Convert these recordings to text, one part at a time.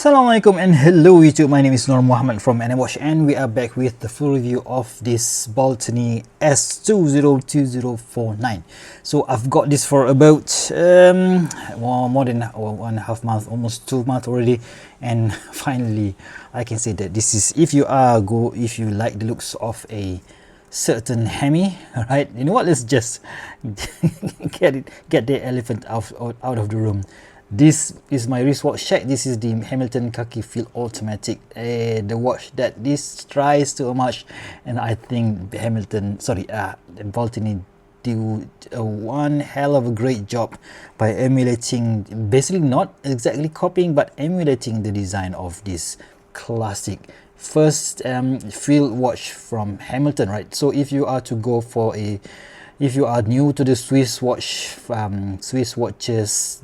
Assalamualaikum and hello YouTube, my name is Nur Muhammad from Watch, and we are back with the full review of this Baltany S202049. So I've got this for about more than 1.5 months, almost 2 months already, and finally I can say that this is, if you like the looks of a certain hammy, right? You know what, let's just get the elephant out of the room. This is my wristwatch check. This is the Hamilton Khaki Field Automatic, the watch that this tries to homage, and I think Baltany do one hell of a great job by emulating, basically not exactly copying, but emulating the design of this classic first field watch from Hamilton, right? So if you are to go for if you are new to the Swiss watches,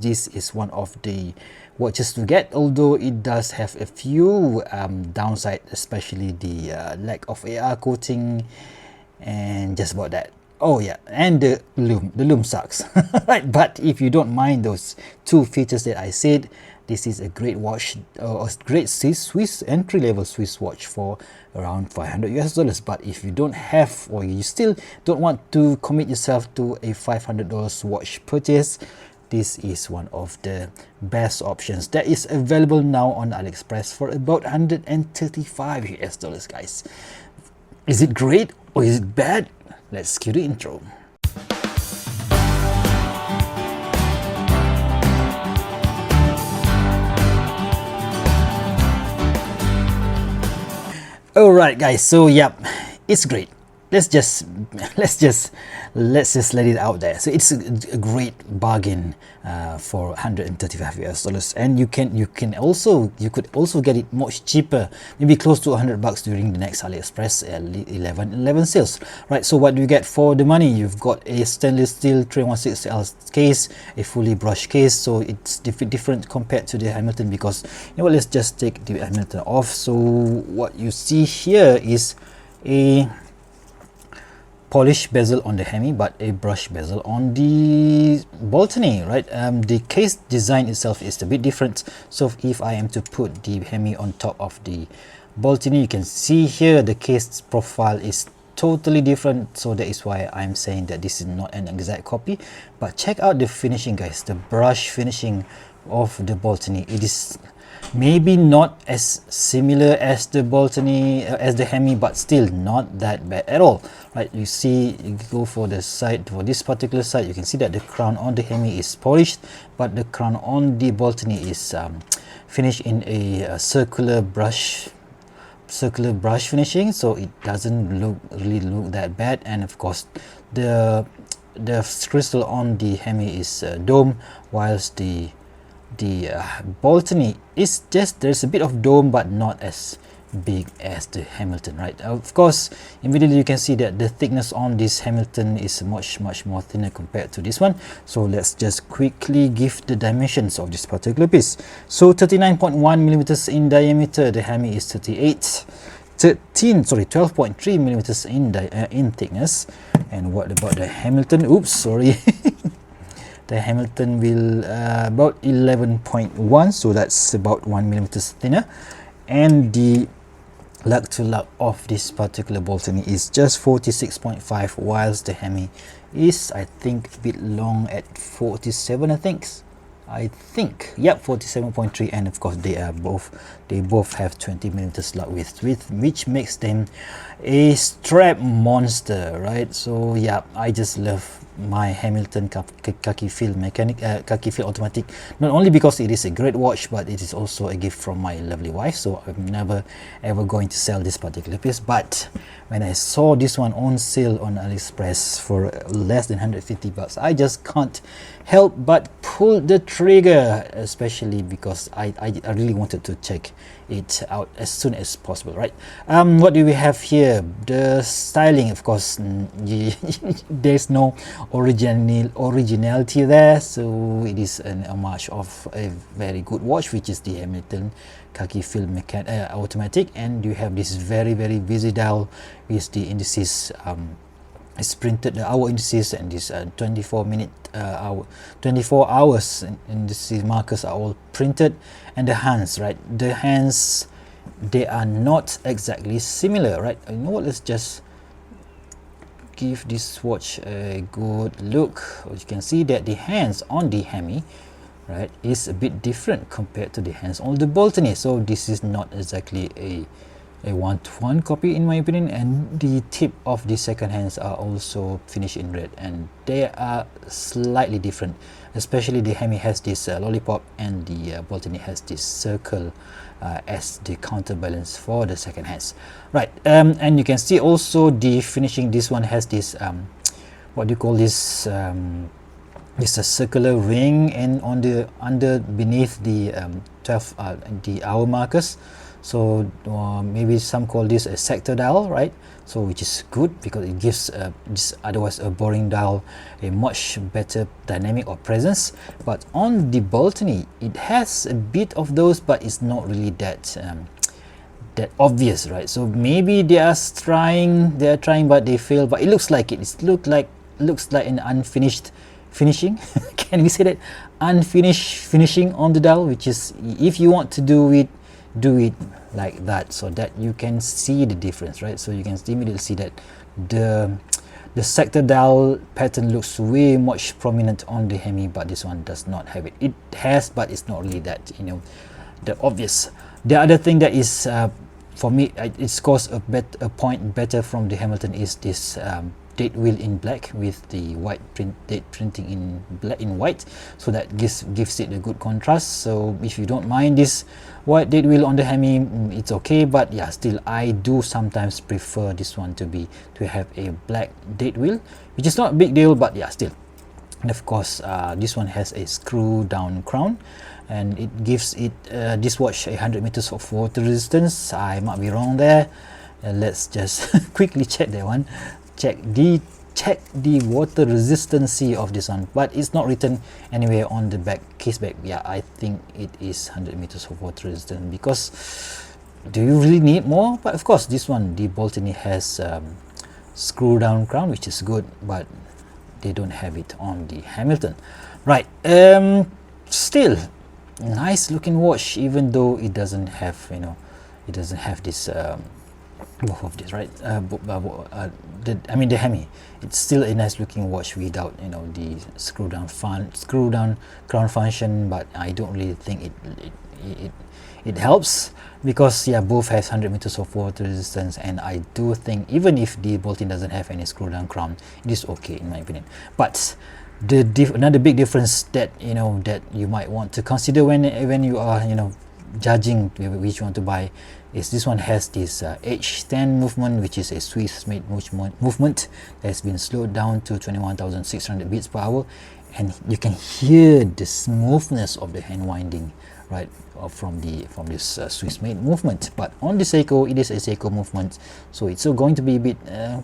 this is one of the watches to get, although it does have a few downsides, especially the lack of AR coating and just about that. Oh yeah, and the Lume sucks. Right, but if you don't mind those two features that I said, this is a great watch, a great Swiss entry-level Swiss watch for around $500 US. But if you don't have, or you still don't want to commit yourself to a $500 watch purchase, this is one of the best options that is available now on AliExpress for about $135 US, guys. Is it great or is it bad? Let's cue the intro. Alright guys, so yep, it's great. Let's just let it out there. So it's a great bargain for $135 US, and you could also get it much cheaper, maybe close to $100 during the next AliExpress 11 sales, right? So what do you get for the money? You've got a stainless steel 316L case, a fully brushed case, so it's different compared to the Hamilton, because you know what, let's just take the Hamilton off. So what you see here is a polished bezel on the hammy, but a brush bezel on the Baltany, right? The case design itself is a bit different. So if I am to put the hammy on top of the Baltany, you can see here the case profile is totally different. So that is why I'm saying that this is not an exact copy. But check out the finishing, guys, the brush finishing of the Baltany. It is maybe not as similar as the Baltany, as the hammy, but still not that bad at all, right? You see, you go for the side, for this particular side, you can see that the crown on the hammy is polished, but the crown on the Baltany is finished in a circular brush finishing, so it doesn't really look that bad. And of course the crystal on the hammy is dome, whilst the Baltany is just, there's a bit of dome but not as big as the Hamilton, right? Of course, immediately you can see that the thickness on this Hamilton is much more thinner compared to this one. So let's just quickly give the dimensions of this particular piece. So 39.1 millimeters in diameter, the hammy is 12.3 millimeters in thickness. And what about the Hamilton? Oops, sorry. The Hamilton will about 11.1, so that's about 1 millimeter thinner. And the lug to lug of this particular Baltany is just 46.5, whilst the hammy is, I think, a bit long at 47, I think, yep, 47.3. And of course they both have 20 millimeters lug width, which makes them a strap monster, right? So yeah, I just love my Hamilton Khaki Field Automatic, not only because it is a great watch, but it is also a gift from my lovely wife. So I'm never ever going to sell this particular piece. But when I saw this one on sale on AliExpress for less than $150, I just can't help but pull the trigger, especially because I really wanted to check it out as soon as possible, right? What do we have here? The styling, of course, there's no originality there, so it is an homage of a very good watch, which is the Hamilton Khaki Field Automatic. And you have this very busy dial with the indices it's printed the hour indices, and this 24 hours indices markers are all printed. And the hands, right, the hands, they are not exactly similar, right? You know what, let's just give this watch a good look. You can see that the hands on the hammy, right, is a bit different compared to the hands on the Baltany. So this is not exactly a one-to-one copy in my opinion. And the tip of the second hands are also finished in red, and they are slightly different, especially the hammy has this lollipop, and the Baltany has this circle as the counterbalance for the second hands, right? And you can see also the finishing. This one has this what do you call this, it's a circular ring, and on the beneath the 12 the hour markers. So maybe some call this a sector dial, right? So which is good because it gives this otherwise a boring dial a much better dynamic or presence. But on the Baltany, it has a bit of those, but it's not really that that obvious, right? So maybe they are trying, but they fail. But it looks like it looks like an unfinished finishing. Can we say that? Unfinished finishing on the dial, which is, if you want to do it like that, so that you can see the difference, right? So you can immediately see that the sector dial pattern looks way much prominent on the hammy, but this one does not have it. It has, but it's not really that, you know, the obvious. The other thing that is for me, it scores a point better from the Hamilton is this date wheel in black with the white date printing in black in white, so that gives it a good contrast. So if you don't mind this white date wheel on the hammy, it's okay. But yeah, still I do sometimes prefer this one to have a black date wheel, which is not a big deal, but yeah, still. And of course this one has a screw down crown, and it gives it this watch 100 meters of water resistance. I might be wrong there. Let's just quickly check that one. Check the water resistance of this one, but it's not written anywhere on the back case back. Yeah, I think it is 100 meters of water resistance, because do you really need more? But of course this one, the Baltany, has screw down crown, which is good, but they don't have it on the Hamilton, right? Still nice looking watch, even though it doesn't have, you know, it doesn't have this both of this, right? I mean the hammy, it's still a nice looking watch without, you know, the screw down crown function. But I don't really think it helps, because yeah, both has 100 meters of water resistance, and I do think even if the Baltany doesn't have any screw down crown, it is okay in my opinion. But another big difference that, you know, that you might want to consider when you are, you know, judging which one to buy, is this one has this H10 movement, which is a Swiss made movement that has been slowed down to 21,600 beats per hour, and you can hear the smoothness of the hand winding, right, from this Swiss made movement. But on the Seiko, it is a Seiko movement, so it's going to be a bit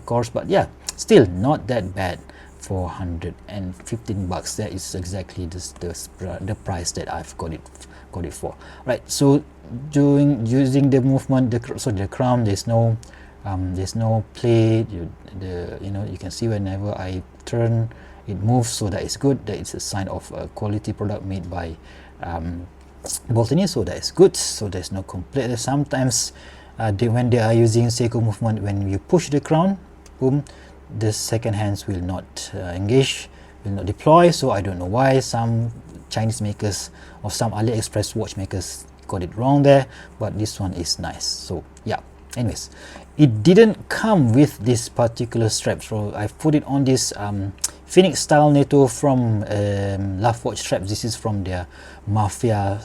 coarse, but yeah, still not that bad. For $115, that is exactly the price that I've got it for, right? So using the movement, the crown, there's no play. You know, you can see whenever I turn, it moves, so that is good. That is a sign of a quality product made by Baltany, so that is good. So there's no complaint. Sometimes when they are using Seiko movement, when you push the crown, boom, the second hands will not engage, will not deploy. So I don't know why some Chinese makers or some AliExpress watchmakers got it wrong there, but this one is nice. So yeah, anyways, it didn't come with this particular strap, so I've put it on this Phoenix style NATO from Love Watch strap. This is from their Mafia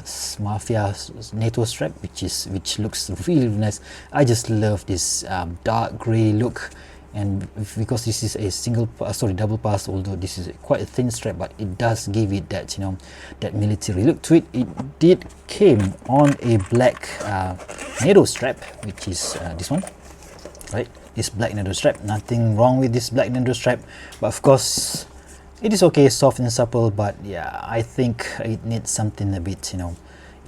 NATO strap, which looks really nice. I just love this dark gray look. And because this is a double pass, although this is quite a thin strap, but it does give it that, you know, that military look to it. It did came on a black NATO strap, which is this one, right? This black NATO strap. Nothing wrong with this black NATO strap, but of course it is okay, soft and supple. But yeah, I think it needs something a bit, you know,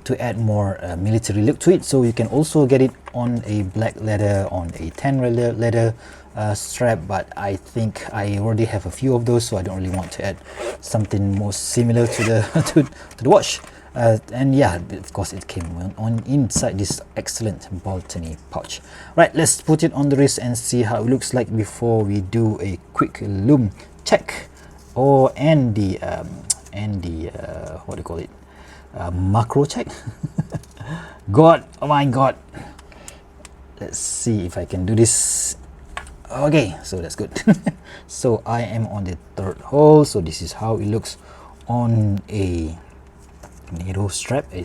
to add more military look to it. So you can also get it on a black leather, on a tan leather, strap, but I think I already have a few of those, so I don't really want to add something more similar to the to the watch. And yeah, of course it came on inside this excellent Baltany pouch. Right, let's put it on the wrist and see how it looks like before we do a quick Lume check, and the what do you call it, macro check. God, oh my god, let's see if I can do this. Okay, so that's good. So I am on the third hole, so this is how it looks on a NATO strap, a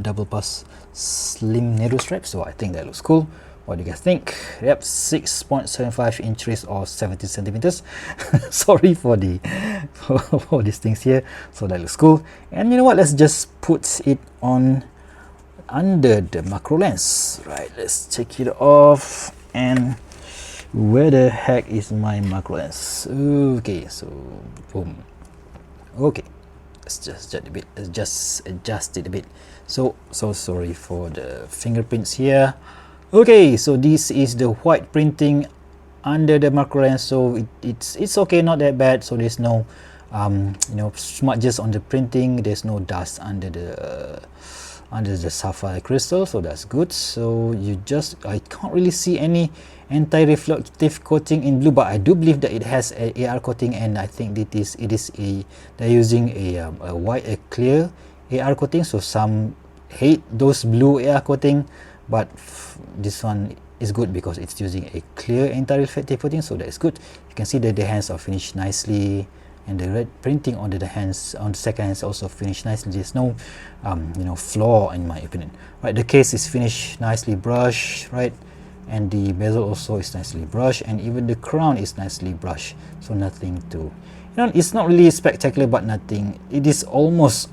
double pass slim NATO strap. So I think that looks cool. What do you guys think? Yep, 6.75 inches or 70 centimeters. Sorry for the for these things here. So that looks cool. And you know what, let's just put it on under the macro lens. Right, let's take it off. And where the heck is my macro lens? Okay, so boom. Okay, let's just adjust a bit. Just adjust it a bit. So sorry for the fingerprints here. Okay, so this is the white printing under the macro lens, so it's okay, not that bad. So there's no you know, smudges on the printing, there's no dust under the sapphire crystal, so that's good. So you just, I can't really see any anti-reflective coating in blue, but I do believe that it has a AR coating, and I think they're using a clear AR coating. So some hate those blue AR coating, but this one is good because it's using a clear anti-reflective coating, so that is good. You can see that the hands are finished nicely, and the red printing on the hands, on the second hands, also finished nicely. There's no you know, flaw in my opinion. Right, the case is finished nicely brushed, right, and the bezel also is nicely brushed, and even the crown is nicely brushed. So nothing to, you know, it's not really spectacular, but nothing, it is almost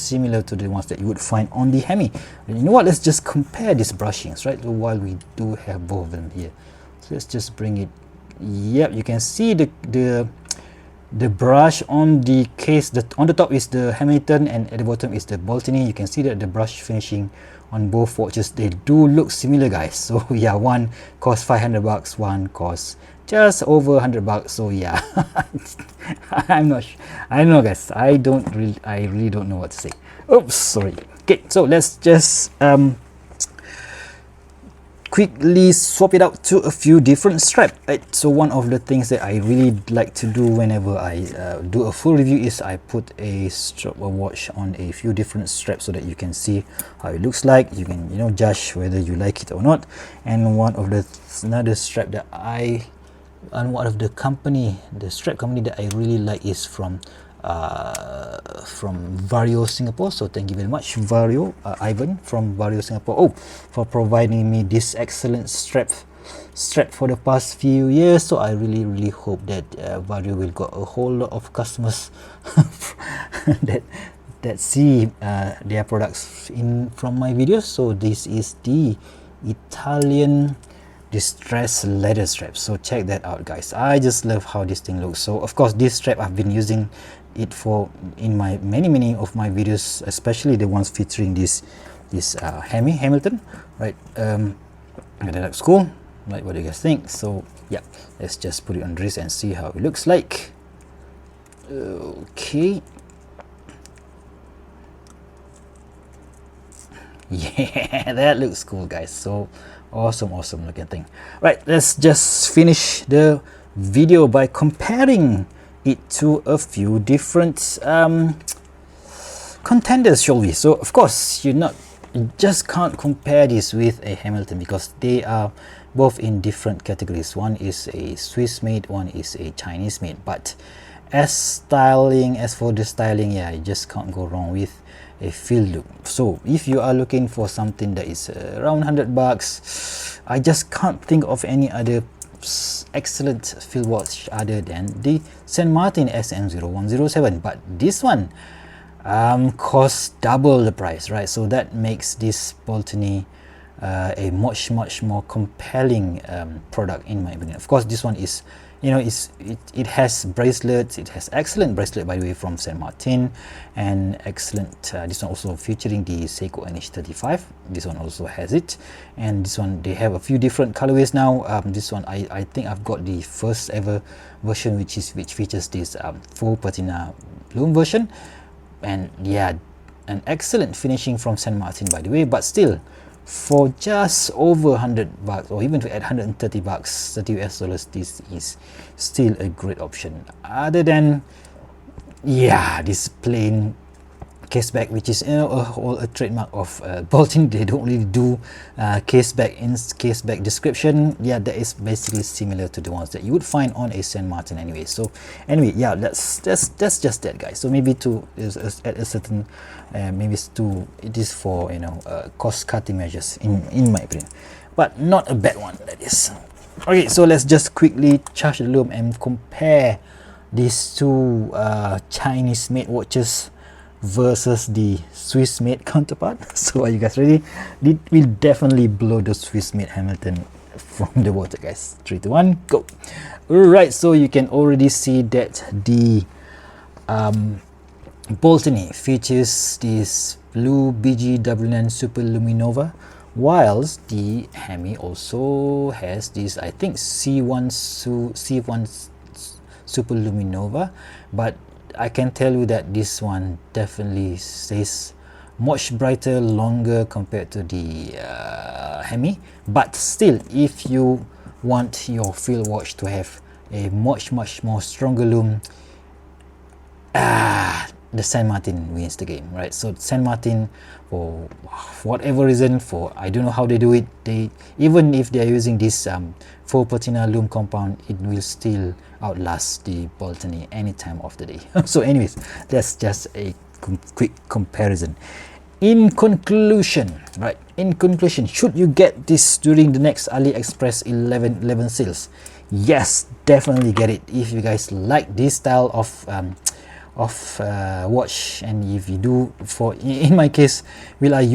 similar to the ones that you would find on the Hammy. And you know what, let's just compare these brushings, right, while we do have both of them here. So let's just bring it. Yep, you can see the brush on the case, on the top is the Hamilton, and at the bottom is the Baltany. You can see that the brush finishing on both watches, they do look similar, guys. So yeah, one costs 500 bucks, one costs just over 100 bucks. So yeah, I'm not sure. I don't know, guys. I really don't know what to say. Oops, sorry. Okay, so let's just quickly swap it out to a few different straps. Right, so one of the things that I really like to do whenever I do a full review is I put a watch on a few different straps so that you can see how it looks like. You can, you know, judge whether you like it or not. And one of the another strap that one of the strap company that I really like is from Vario Singapore. So thank you very much, Vario, Ivan from Vario Singapore, for providing me this excellent strap for the past few years. So I really hope that Vario will got a whole lot of customers that see their products from my videos. So this is the Italian distressed leather strap, so check that out, guys. I just love how this thing looks. So of course this strap I've been using it in my many of my videos, especially the ones featuring this Hamilton, right? That looks cool. Like, what do you guys think? So yeah, let's just put it on wrist and see how it looks like. Okay, yeah, that looks cool, guys. So awesome looking thing. Right, let's just finish the video by comparing it to a few different contenders, shall we? So of course you just can't compare this with a Hamilton because they are both in different categories. One is a Swiss made, one is a Chinese made, but as for the styling, yeah, you just can't go wrong with a field look. So if you are looking for something that is around 100 bucks, I just can't think of any other excellent field watch other than the St. Martin SM0107, but this one costs double the price, right? So that makes this Baltany a much more compelling product in my opinion. Of course, this one is you know, it has bracelets. It has excellent bracelet, by the way, from Saint Martin, and excellent this one also featuring the Seiko NH35. This one also has it, and this one they have a few different colorways now. This one I think I've got the first ever version, which features this full patina Lume version, and yeah, an excellent finishing from Saint Martin, by the way. But still, for just over $100, or even to add $130, $30 US, this is still a great option. Other than, yeah, this plain case back, which is, you know, a trademark of Baltany. They don't really do case back description. Yeah, that is basically similar to the ones that you would find on a Saint Martin anyway. So anyway, yeah, that's just that, guys. So maybe at a certain maybe it is for, you know, cost cutting measures in my opinion, but not a bad one, that is. Okay, so let's just quickly charge the Lume and compare these two Chinese made watches versus the Swiss made counterpart. So are you guys ready? It will definitely blow the Swiss made Hamilton from the water, guys. 3, 2, 1, go. Alright, so you can already see that the Baltany features this blue BGW9 Super Luminova, whilst the Hammy also has this, I think, C1 Super Luminova, but I can tell you that this one definitely stays much brighter, longer compared to the Hammy. But still, if you want your field watch to have a much more stronger lume, the Saint Martin wins the game, right? So Saint Martin, for whatever reason, for I don't know how they do it, they, even if they are using this full patina lume compound, it will still outlast the Baltany any time of the day. So anyways, that's just a quick comparison. In conclusion, should you get this during the next AliExpress 11 sales? Yes, definitely get it if you guys like this style of watch. And if you do, for in my case, will I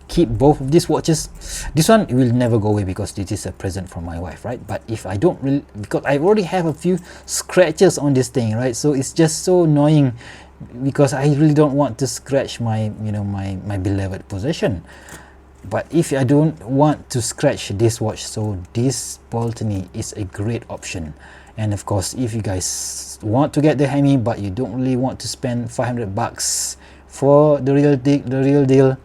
keep both of these watches? This one will never go away because this is a present from my wife, right? But if I don't really, because I already have a few scratches on this thing, right? So it's just so annoying, because I really don't want to scratch my, you know, my beloved possession. But if I don't want to scratch this watch, so this Baltany is a great option. And of course, if you guys want to get the Hammy but you don't really want to spend $500 for the real deal,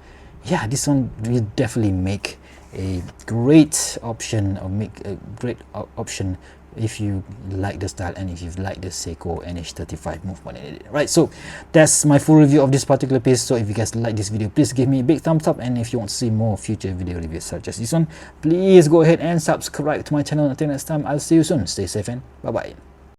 yeah, this one will definitely make a great option, or make a great option if you like the style and if you like the Seiko NH35 movement. Right, so that's my full review of this particular piece. So if you guys like this video, please give me a big thumbs up, and if you want to see more future video reviews such as this one, please go ahead and subscribe to my channel. Until next time, I'll see you soon. Stay safe and bye bye.